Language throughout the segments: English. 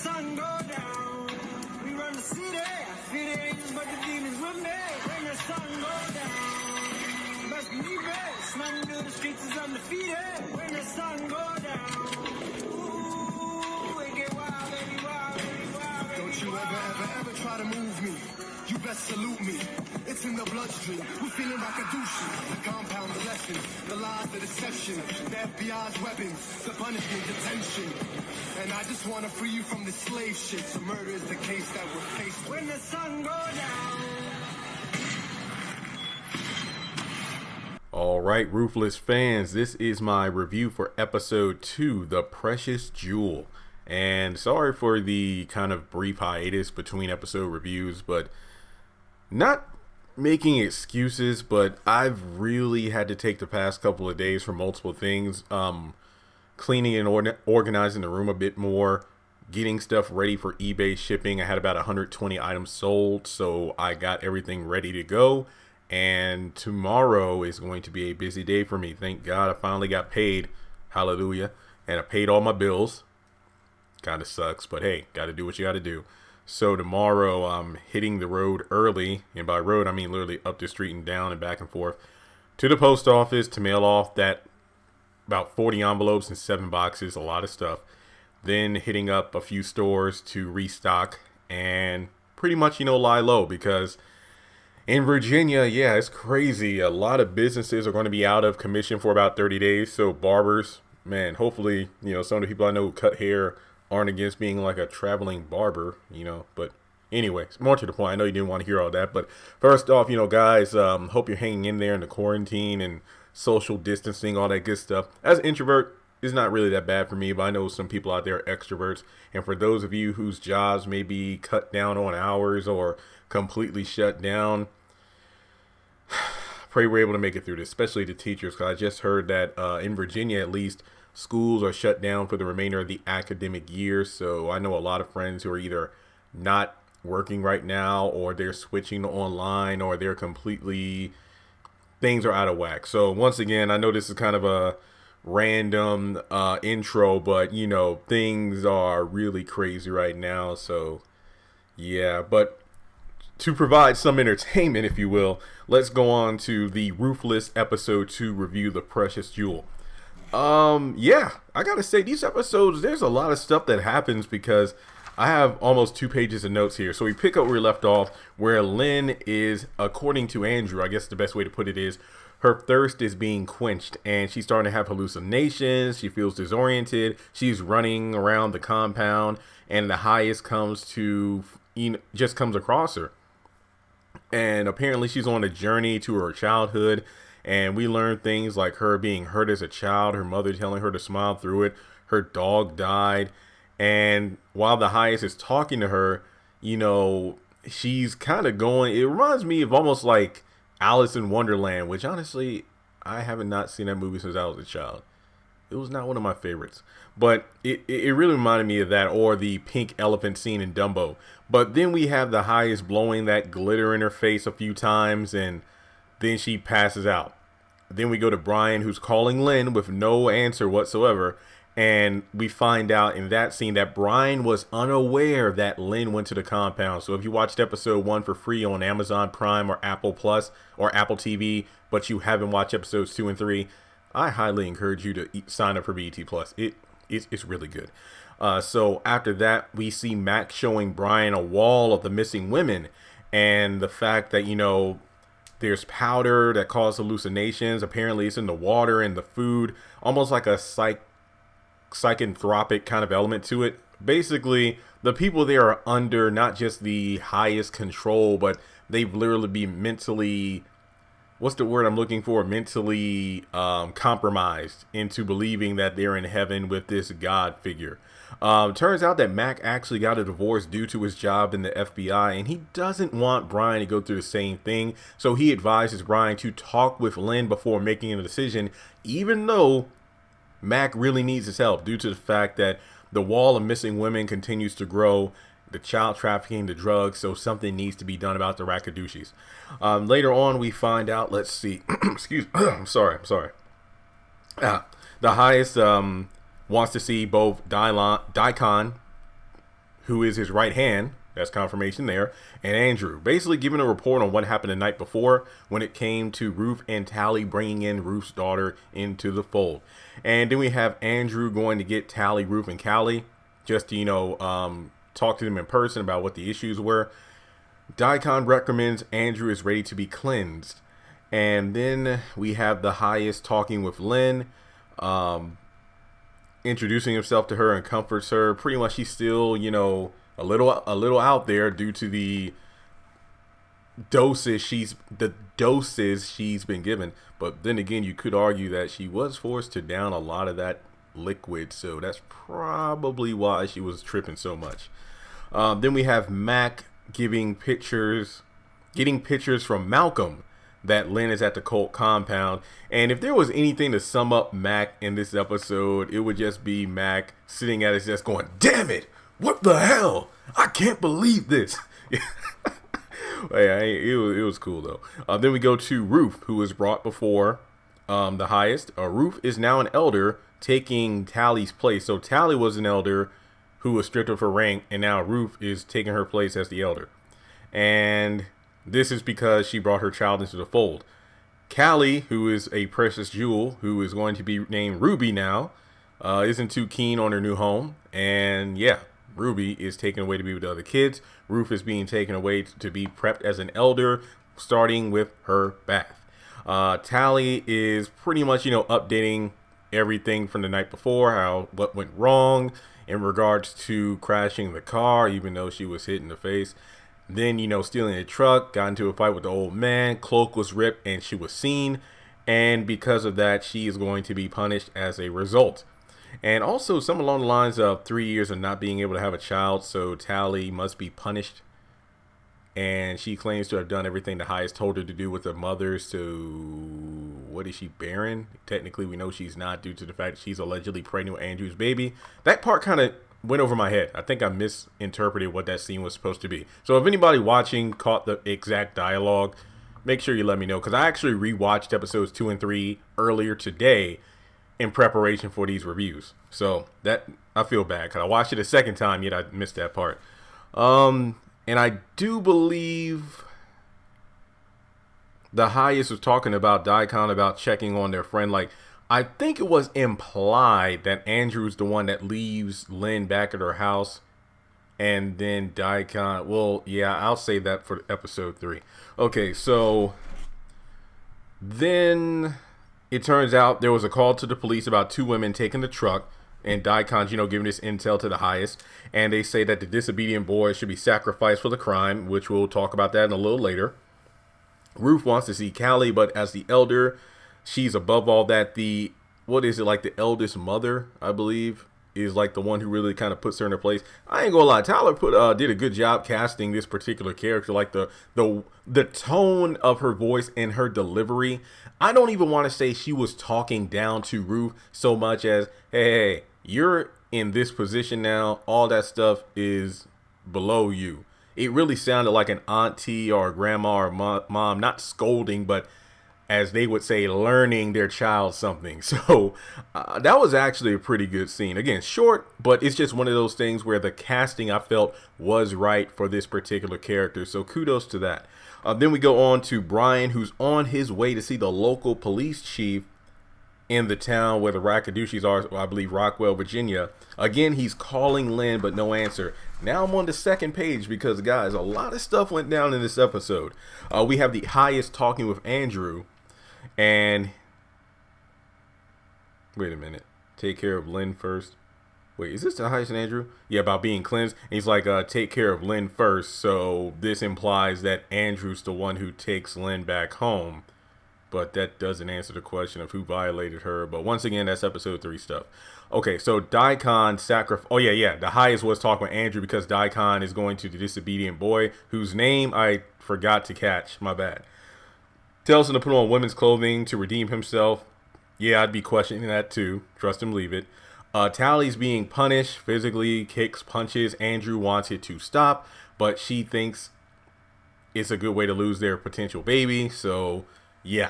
sun go down, we run the city. Fear the angels, but the demons with me. When the sun go down, best believe it. Slam through the streets is undefeated. When the sun go down, ooh, it get wild, baby, wild, baby, wild, baby. Don't you ever try to move me. You best salute me. It's in the bloodstream. We're feeling like a douche. The compound, the lesson, the lies, the deception, the FBI's weapons, the punishment, detention. And I just want to free you from this slave shit. So murder is the case that we're faced with. When the sun go down. All right, Ruthless fans, this is my review for episode 2, The Precious Jewel. And sorry for the kind of brief hiatus between episode reviews, but not making excuses, but I've really had to take the past couple of days for multiple things. Cleaning and organizing the room a bit more, getting stuff ready for eBay shipping. I had about 120 items sold, so I got everything ready to go. And tomorrow is going to be a busy day for me. Thank God I finally got paid. Hallelujah. And I paid all my bills. Kind of sucks, but hey, got to do what you got to do. So tomorrow I'm hitting the road early, and by road I mean literally up the street and down and back and forth to the post office to mail off that about 40 envelopes and 7 boxes, a lot of stuff. Then hitting up a few stores to restock and pretty much, lie low, because in Virginia, yeah, it's crazy. A lot of businesses are going to be out of commission for about 30 days. So barbers, man, hopefully, some of the people I know who cut hair aren't against being like a traveling barber, but anyway, more to the point. I know you didn't want to hear all that, but first off, guys, hope you're hanging in there in the quarantine and social distancing, all that good stuff. As an introvert, it's not really that bad for me, but I know some people out there are extroverts. And for those of you whose jobs may be cut down on hours or completely shut down, pray we're able to make it through this, especially the teachers, because I just heard that in Virginia, at least, schools are shut down for the remainder of the academic year. So I know a lot of friends who are either not working right now, or they're switching to online, or they're completely, things are out of whack. So once again, I know this is kind of a random intro, but things are really crazy right now. So yeah, but to provide some entertainment, if you will, let's go on to the Ruthless episode 2 review, The Precious Jewel. Yeah, I gotta say, these episodes, there's a lot of stuff that happens, because I have almost 2 pages of notes here. So we pick up where we left off, where Lynn is, according to Andrew, I guess the best way to put it is, her thirst is being quenched, and she's starting to have hallucinations. She feels disoriented. She's running around the compound, and the highest comes across her. And apparently she's on a journey to her childhood. And we learn things like her being hurt as a child, her mother telling her to smile through it, her dog died. And while the highest is talking to her, she's kind of going, it reminds me of almost like Alice in Wonderland, which honestly, I haven't not seen that movie since I was a child. It was not one of my favorites, but it really reminded me of that, or the pink elephant scene in Dumbo. But then we have the highest blowing that glitter in her face a few times, and then she passes out. Then we go to Brian, who's calling Lynn with no answer whatsoever. And we find out in that scene that Brian was unaware that Lynn went to the compound. So if you watched episode 1 for free on Amazon Prime or Apple Plus or Apple TV, but you haven't watched episodes 2 and 3, I highly encourage you to sign up for BET Plus. It's really good. So after that, we see Mac showing Brian a wall of the missing women, and the fact that, there's powder that causes hallucinations. Apparently it's in the water and the food, almost like a psychonthropic kind of element to it. Basically, the people there are under not just the highest control, but they've literally been mentally, what's the word I'm looking for? Mentally compromised into believing that they're in heaven with this God figure. Turns out that Mac actually got a divorce due to his job in the FBI, and he doesn't want Brian to go through the same thing. So he advises Brian to talk with Lynn before making a decision, even though Mac really needs his help due to the fact that the wall of missing women continues to grow, the child trafficking, the drugs. So something needs to be done about the Rakadouchis. Later on, we find out, let's see, I'm sorry. The highest wants to see both Daikon, who is his right hand. That's confirmation there. And Andrew, basically giving a report on what happened the night before when it came to Ruth and Tally bringing in Ruth's daughter into the fold. And then we have Andrew going to get Tally, Ruth, and Callie just to, talk to them in person about what the issues were. Daikon recommends Andrew is ready to be cleansed. And then we have the highest talking with Lynn, introducing himself to her and comforts her. Pretty much he's still, a little out there due to the doses she's been given. But then again, you could argue that she was forced to down a lot of that liquid, so that's probably why she was tripping so much. Then we have Mac getting pictures from Malcolm that Lynn is at the cult compound. And if there was anything to sum up Mac in this episode, it would just be Mac sitting at his desk going, "Damn it! What the hell? I can't believe this." It was cool though. Then we go to Ruth, who was brought before the highest. Ruth is now an elder, taking Tally's place. So Tally was an elder who was stripped of her rank, and now Ruth is taking her place as the elder. And this is because she brought her child into the fold. Callie, who is a precious jewel, who is going to be named Ruby now, isn't too keen on her new home. And yeah, Ruby is taken away to be with the other kids. Ruth is being taken away to be prepped as an elder, starting with her bath. Tally is pretty much, updating everything from the night before, what went wrong in regards to crashing the car, even though she was hit in the face. Then, stealing a truck, got into a fight with the old man, cloak was ripped, and she was seen. And because of that, she is going to be punished as a result. And also some along the lines of 3 years of not being able to have a child, so Tally must be punished. And she claims to have done everything the highest told her to do with her mother. So what is she, barren? Technically, we know she's not, due to the fact that she's allegedly pregnant with Andrew's baby. That part kind of went over my head. I think I misinterpreted what that scene was supposed to be. So if anybody watching caught the exact dialogue, make sure you let me know, because I actually rewatched episodes 2 and 3 earlier today in preparation for these reviews. So that, I feel bad because I watched it a second time, yet I missed that part. And I do believe the highest was talking about Daikon about checking on their friend. Like, I think it was implied that Andrew's the one that leaves Lynn back at her house, and then Daikon, well, yeah, I'll say that for episode 3. Okay, so then it turns out there was a call to the police about 2 women taking the truck, and Daikon's, giving this intel to the highest, and they say that the disobedient boy should be sacrificed for the crime, which we'll talk about that in a little later. Ruth wants to see Callie, but as the elder, she's above all that. The eldest mother, I believe, is like the one who really kind of puts her in her place. I ain't gonna lie, Tyler did a good job casting this particular character. Like the tone of her voice and her delivery. I don't even want to say she was talking down to Ruth so much as, hey, you're in this position now. All that stuff is below you. It really sounded like an auntie or a grandma or mom, not scolding, but as they would say, learning their child something. So that was actually a pretty good scene. Again, short, but it's just one of those things where the casting, I felt, was right for this particular character. So kudos to that. Then we go on to Brian, who's on his way to see the local police chief in the town where the Rackadushis are, I believe Rockwell, Virginia. Again, he's calling Lynn, but no answer. Now I'm on the second page because, guys, a lot of stuff went down in this episode. We have the highest talking with Andrew. And wait a minute, take care of Lynn first. Wait, is this the highest in Andrew? Yeah, about being cleansed. And he's like, take care of Lynn first. So this implies that Andrew's the one who takes Lynn back home. But that doesn't answer the question of who violated her. But once again, that's episode 3 stuff. Okay, so Daikon sacrifice. Oh, yeah. The highest was talking with Andrew because Daikon is going to the disobedient boy, whose name I forgot to catch. My bad. Tells him to put on women's clothing to redeem himself. Yeah, I'd be questioning that too. Trust him, leave it. Tally's being punished physically, kicks, punches. Andrew wants it to stop, but she thinks it's a good way to lose their potential baby. So, yeah.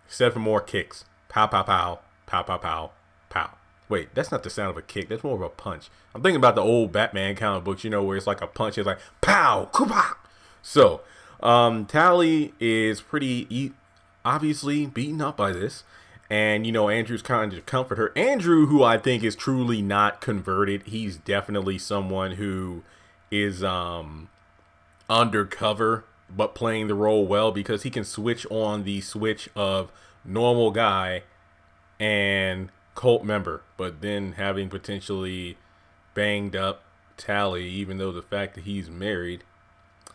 7 more kicks. Pow, pow, pow. Pow, pow, pow. Pow. Wait, that's not the sound of a kick. That's more of a punch. I'm thinking about the old Batman comic books, you know, where it's like a punch. It's like, pow, kupa. So, Tally is pretty obviously beaten up by this. And, you know, Andrew's kind of comfort her. Andrew, who I think is truly not converted. He's definitely someone who is undercover, but playing the role well, because he can switch on the switch of normal guy and cult member, but then having potentially banged up Tally, even though the fact that he's married.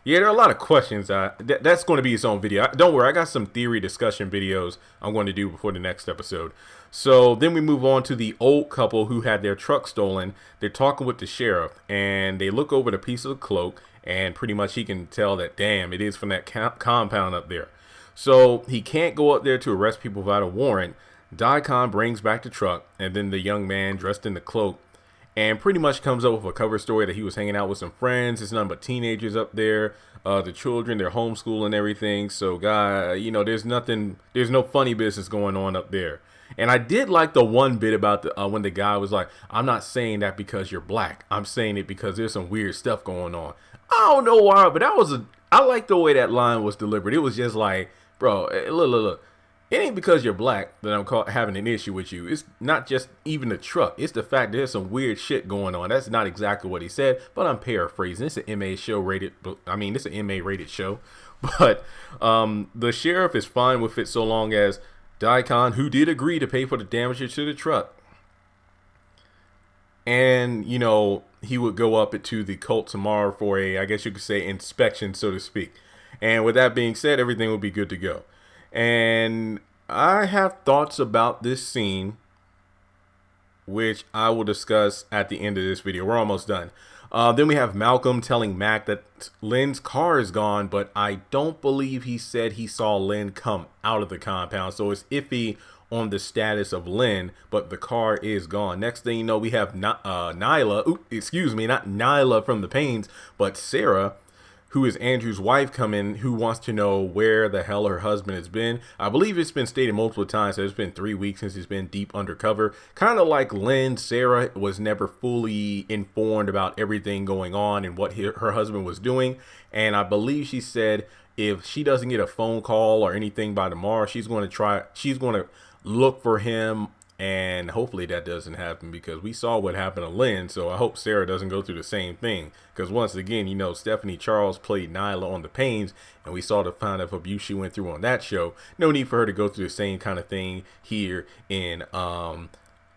Yeah, there are a lot of questions. That's going to be its own video. Don't worry, I got some theory discussion videos I'm going to do before the next episode. So then we move on to the old couple who had their truck stolen. They're talking with the sheriff, and they look over the piece of the cloak, and pretty much he can tell that, damn, it is from that compound up there. So he can't go up there to arrest people without a warrant. Daikon brings back the truck, and then the young man dressed in the cloak, and pretty much comes up with a cover story that he was hanging out with some friends. It's nothing but teenagers up there. The children, they're homeschooling and everything. So, you know, there's no funny business going on up there. And I did like the one bit about when the guy was like, I'm not saying that because you're black. I'm saying it because there's some weird stuff going on. I don't know why, but I like the way that line was delivered. It was just like, bro, look. It ain't because you're black that I'm having an issue with you. It's not just even the truck. It's the fact there's some weird shit going on. That's not exactly what he said, but I'm paraphrasing. It's an MA show rated. It's an MA rated show. But the sheriff is fine with it so long as Daikon, who did agree to pay for the damages to the truck, and, you know, he would go up to the cult tomorrow for a, I guess you could say, inspection, so to speak. And with that being said, everything will be good to go. And I have thoughts about this scene, which I will discuss at the end of this video. We're almost done. Then we have Malcolm telling Mac that Lynn's car is gone, but I don't believe he said he saw Lynn come out of the compound. So it's iffy on the status of Lynn, but the car is gone. Next thing you know, we have Nyla, not Nyla from the Pains, but Sarah, who is Andrew's wife, come in, who wants to know where the hell her husband has been. I believe it's been stated multiple times that it's been 3 weeks since he's been deep undercover. Kind of like Lynn, Sarah was never fully informed about everything going on and what her husband was doing. And I believe she said if she doesn't get a phone call or anything by tomorrow, she's going to look for him. And hopefully that doesn't happen, because we saw what happened to Lynn. So I hope Sarah doesn't go through the same thing. Because once again, you know, Stephanie Charles played Nyla on The Pains, and we saw the kind of abuse she went through on that show. No need for her to go through the same kind of thing here in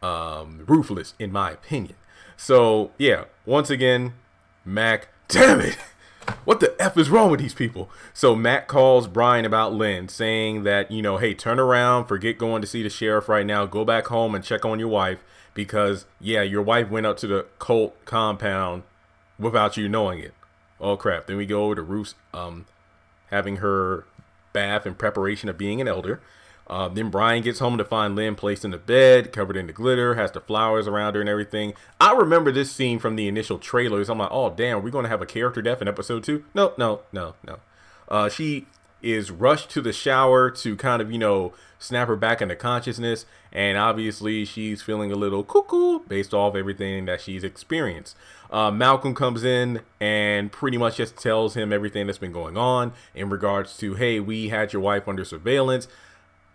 Ruthless, in my opinion. So yeah, once again, Mac, damn it. What the F is wrong with these people? So Matt calls Brian about Lynn, saying that, you know, hey, turn around, forget going to see the sheriff right now. Go back home and check on your wife, because, yeah, your wife went up to the cult compound without you knowing it. Oh, crap. Then we go over to Ruth's having her bath in preparation of being an elder. Then Brian gets home to find Lynn placed in the bed, covered in the glitter, has the flowers around her and everything. I remember this scene from the initial trailers. I'm like, oh, damn, we're going to have a character death in episode 2? No. She is rushed to the shower to kind of, you know, snap her back into consciousness. And obviously she's feeling a little cuckoo based off everything that she's experienced. Malcolm comes in and pretty much just tells him everything that's been going on in regards to, hey, we had your wife under surveillance.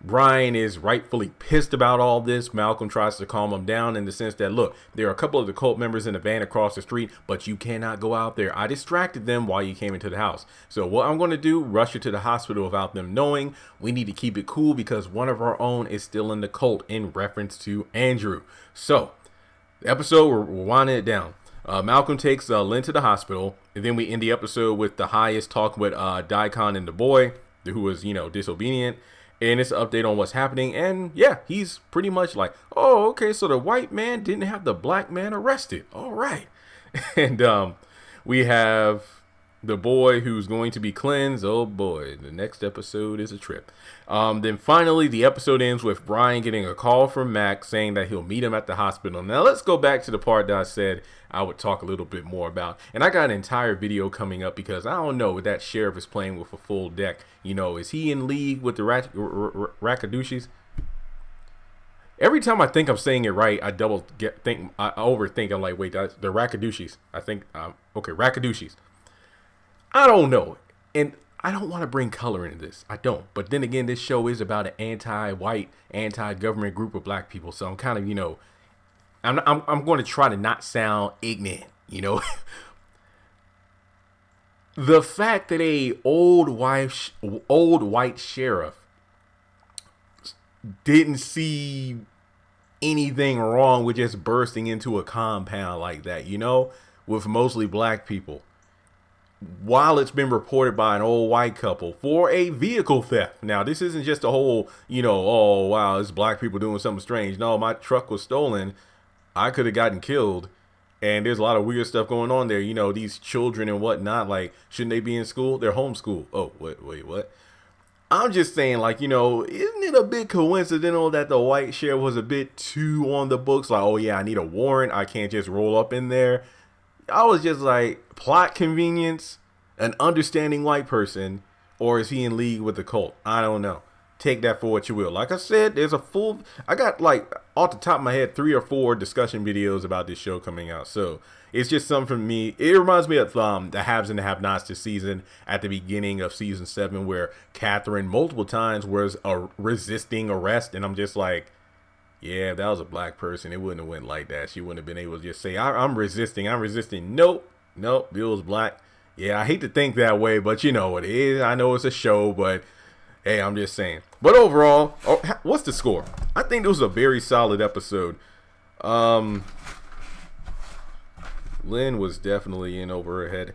Brian is rightfully pissed about all this. Malcolm tries to calm him down in the sense that, look, there are a couple of the cult members in the van across the street, but you cannot go out there. I distracted them while you came into the house. So what I'm going to do, rush you to the hospital without them knowing. We need to keep it cool because one of our own is still in the cult, in reference to Andrew. So the episode, we're winding it down. Malcolm takes Lynn to the hospital, and then we end the episode with the highest talk with Daikon and the boy, who was, you know, disobedient. And it's an update on what's happening. And yeah, he's pretty much like, oh, okay, so the white man didn't have the black man arrested. All right. And we have the boy who's going to be cleansed. Oh boy, the next episode is a trip. Then finally, the episode ends with Brian getting a call from Mac saying that he'll meet him at the hospital. Now let's go back to the part that I said I would talk a little bit more about. And I got an entire video coming up because I don't know if that sheriff is playing with a full deck. You know, is he in league with the Rakadushis? Every time I think I'm saying it right, I overthink. I'm like, wait, that's the Rakadushis. I think, okay, Rakadushis. I don't know. And I don't want to bring color into this. I don't. But then again, this show is about an anti-white, anti-government group of black people. So I'm kind of, I'm going to try to not sound ignorant, The fact that a old white sheriff didn't see anything wrong with just bursting into a compound like that, with mostly black people, while it's been reported by an old white couple for a vehicle theft. Now, this isn't just a whole, oh, wow, it's black people doing something strange. No, my truck was stolen. I could have gotten killed. And there's a lot of weird stuff going on there. These children and whatnot, like, shouldn't they be in school? They're homeschooled. Oh, wait, what? I'm just saying, like, isn't it a bit coincidental that the white sheriff was a bit too on the books? Like, oh, yeah, I need a warrant. I can't just roll up in there. I was just like, plot convenience, an understanding white person, or is he in league with the cult? I don't know. Take that for what you will. Like I said, I got, like, off the top of my head, 3 or 4 discussion videos about this show coming out. So it's just something for me. It reminds me of the haves and the have-nots this season at the beginning of season 7, where Catherine multiple times was resisting arrest. And I'm just like, yeah, if that was a black person, it wouldn't have went like that. She wouldn't have been able to just say, I'm resisting. Nope, Bill was black. Yeah, I hate to think that way, but you know what it is. I know it's a show, but hey, I'm just saying. But overall, what's the score? I think it was a very solid episode. Lynn was definitely in over her head.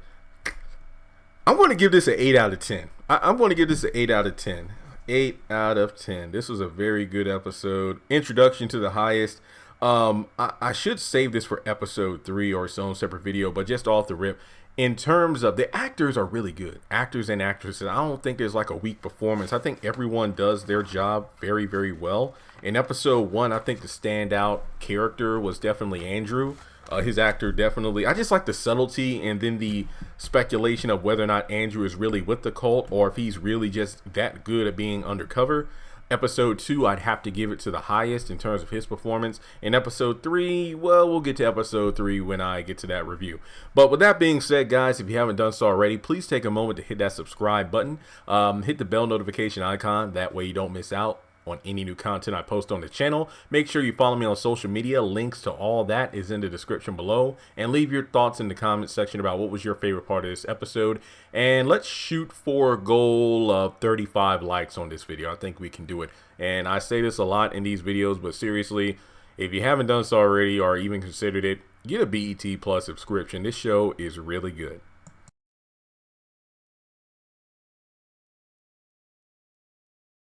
I'm going to give this an 8 out of 10. I'm going to give this an 8 out of 10. 8 out of 10. This was a very good episode. Introduction to the highest. I should save this for episode 3 or its own separate video, but just off the rip, in terms of the actors are really good. Actors and actresses. I don't think there's like a weak performance. I think everyone does their job very, very well. In episode 1, I think the standout character was definitely Andrew. His actor definitely. I just like the subtlety and then the speculation of whether or not Andrew is really with the cult or if he's really just that good at being undercover. Episode 2, I'd have to give it to the highest in terms of his performance. In episode 3, well, we'll get to episode 3 when I get to that review. But with that being said, guys, if you haven't done so already, please take a moment to hit that subscribe button. Hit the bell notification icon. That way you don't miss out on any new content I post on the channel. Make sure you follow me on social media. Links to all that is in the description below. And leave your thoughts in the comment section about what was your favorite part of this episode. And let's shoot for a goal of 35 likes on this video. I think we can do it. And I say this a lot in these videos, but seriously, if you haven't done so already or even considered it, get a BET Plus subscription. This show is really good.